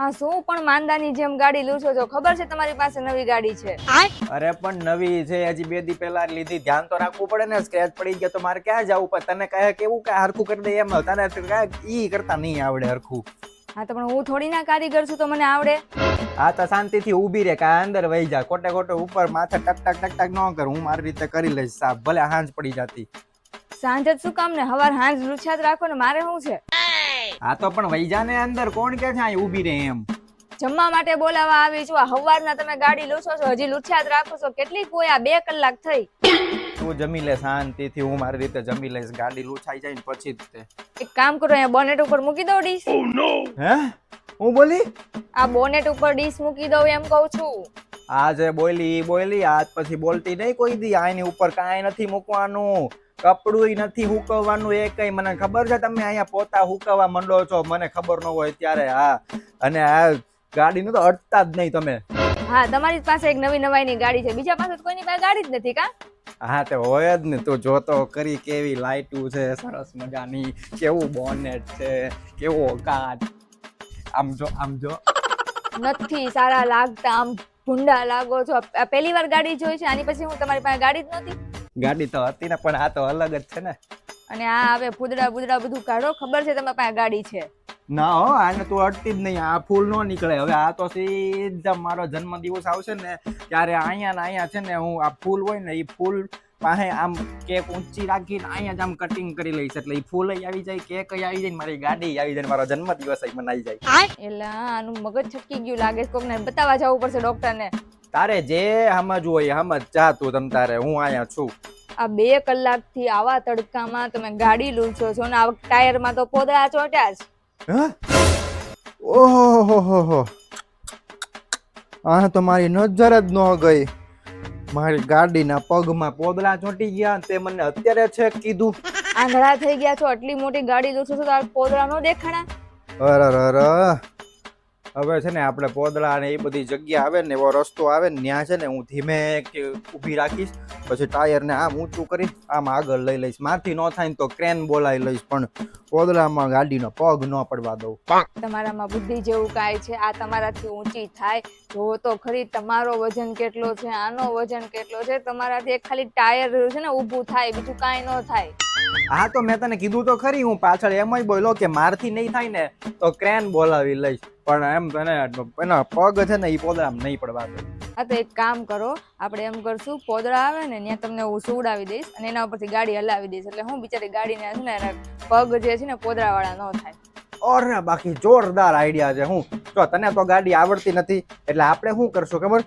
હા શું પણ માંદાની જેમ ગાડી લૂછો છો? ખબર છે તમારી પાસે નવી ગાડી છે? અરે પણ નવી છે, હજી 2 દી પહેલા લીધી. ધ્યાન તો રાખવું પડે ને. સ્ક્રેચ પડી ગયા તો મારે ક્યાં જવું? પણ તને કહે કેવું કે હરખું કરી દે એમ, તને ઈ કરતા નહીં આવડે હરખું. હા તો પણ હું થોડી ના કારીગર છું તો મને આવડે. હા તો શાંતિથી ઊભી રે, કા અંદર વહી જા. ખોટે ખોટે ઉપર માથે ટક ટક ટક ટક ન કર. હું મારી રીતે કરી લઈશ સાફ, ભલે હાંજ પડી જાતી. સાંજ જ શું કામ ને, હવાર હાંજ લૂછાત રાખો ને, મારે શું છે? હા તો પણ વહી જા ને અંદર. કોણ કે છે અહીં ઊભી રે એમ? જમવા માટે બોલાવા આવી છું. હવારના તમે ગાડી લૂછો છો, હજી લૂછાત રાખો છો. કેટલી પોયા? 2 કલાક થઈ. તું જમી લે શાંતિથી, હું મારી રીતે જમી લઈશ. ગાડી લૂછાઈ જાય ને પછી જ તે. એક કામ કરો, અહીંયા બોનેટ ઉપર મૂકી દો ડીશ. હે હું બોલી? આ બોનેટ ઉપર ડીશ મૂકી દઉં એમ કહું છું. આ જે બોલી ઈ બોલી, આજ પછી બોલતી નહીં કોઈ દી. આની ઉપર કાંઈ નથી મૂકવાનું, કપડું નથી હુકવવાનું. એ કઈ મને ખબર છે તમે અહીંયા પોતા હુકવવા માંડો છો, મને ખબર ન હોય ત્યારે. હા, અને આ ગાડીનું તો અટતા જ નહીં તમે. હા, તમારી પાસે એક નવી નવાઈની ગાડી છે, બીજા પાસે તો કોઈની પાસે ગાડી જ નથી કા? હા તે હોય જ ને. તું જોતો કરી કેવી લાઈટું છે સરસ મજાની, કેવું બોનેટ છે, કેવો કાચ. આમ જો, આમ જો. નથી સારા લાગતા, આમ ભૂંડા લાગો છો. આ પહેલી વાર ગાડી જોઈ છે? આની પછી હું તમારી પાસે ગાડી જ નહોતી. ગાડી તો હતી ને, પણ આ તો અલગ જ છે ને. અને આ હવે ફૂદડા બુદડા બધું કાઢો. ખબર છે તમારી પાસે ગાડી છે? ના હો, આને તું અટતી જ નહીં. આ ફૂલ નો નીકળે. હવે આ તો સીધા મારો જન્મ દિવસ આવશે ને ત્યારે અહીંયા ને અહીંયા છે ને, હું આ ફૂલ હોય ને એ ફૂલ પાસે આમ કેક ઊંચી રાખીને અહીંયા જ આમ કટિંગ કરી લઈશ. એટલે એ ફૂલ આવી જાય, કેક આવી જાય, મારી ગાડી આવી જાય, મારો જન્મ દિવસ મનાઈ જાય. એલા આનું મગજ છટકી ગયું લાગે છે. કોકને બતાવવા જવું પડશે ડોક્ટર ને. તારે જે સમજવું હોય સમજ જા તું. તમ તારે, હું અહીંયા છું. આ 2 કલાકથી આવા તડકામાં તમે ગાડી લૂછો છો ને આ ટાયરમાં તો પોદળા ચોટ્યા જ. ઓહો, આ તો મારી નજર જ ન ગઈ. મારી ગાડીના પગમાં પોદળા ચોંટી ગયા. તે મને અત્યારે છે કીધું. આંધળા થઈ ગયા છો? આટલી મોટી ગાડી લૂછો છો તો આ પોદળા નો દેખાણા? અરે હવે છે ને આપણે પોદળા ને એ બધી જગ્યા આવે ને, એવો રસ્તો આવે ને, ત્યાં છે ને હું ધીમે ઊભી રાખીશ. પછી ટાયર ને આમ ઊંચું કરી આમ આગળ લઈ લઈશ. મારથી ન થાય ને તો ક્રેન બોલાવી લઈશ, પણ પોદળામાં ગાડીનો પગ ન પડવા દઉં. તમારામાં બુદ્ધિ જેવું કાંઈ છે? આ તમારાથી ઊંચી થાય? જો તો ખરી તમારો વજન કેટલો છે, આનો વજન કેટલો છે. તમારાથી એક ખાલી ટાયર છે ને ઊભું થાય, બીજું કાંઈ ન થાય. હા તો મેં તને કીધું તો ખરી. હું પાછળ એમ જ બોલ્યો કે મારથી નહીં થાય ને તો ક્રેન બોલાવી લઈશ, પણ એમ તને એના પગ છે ને એ પોદળામાં નહીં પડવા દે. હા તો એક કામ કરો, આપણે એમ કરશું, પોદળા આવે ને ત્યાં તમને હું સુવડાવી દઈશ અને એના ઉપરથી ગાડી હલાવી દઈશ. એટલે હું બિચારી ગાડીને છે ને એના પગ જે છે ને પોદળા વાળા ન થાય. ઓરે બાકી જોરદાર આઈડિયા છે. હું જો તને તો ગાડી આવડતી નથી, એટલે આપણે શું કરશું ખબર?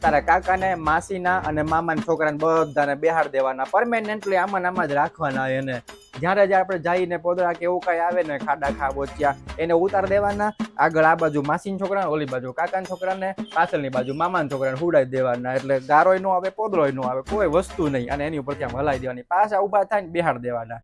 તારા કાકાને, માસીના અને મામાના છોકરાને બધાને બેહાડ દેવાના પરમેનન્ટલી. આમાં જ રાખવાના. એને જ્યારે આપણે જઈને પોદળા કે એવું કઈ આવે ને, ખાડા ખાબોચિયા, એને ઉતાર દેવાના. આગળ આ બાજુ માસીના છોકરાને, ઓલી બાજુ કાકાના છોકરાને, પાછળની બાજુ મામાના છોકરાને હુડાઈ દેવાના. એટલે ગારોય નો આવે, પોદળોય નો આવે, કોઈ વસ્તુ નહીં. અને એની ઉપરથી આમ હલાઈ દેવાની. પાછા ઉભા થાય ને બેહાડ દેવાના.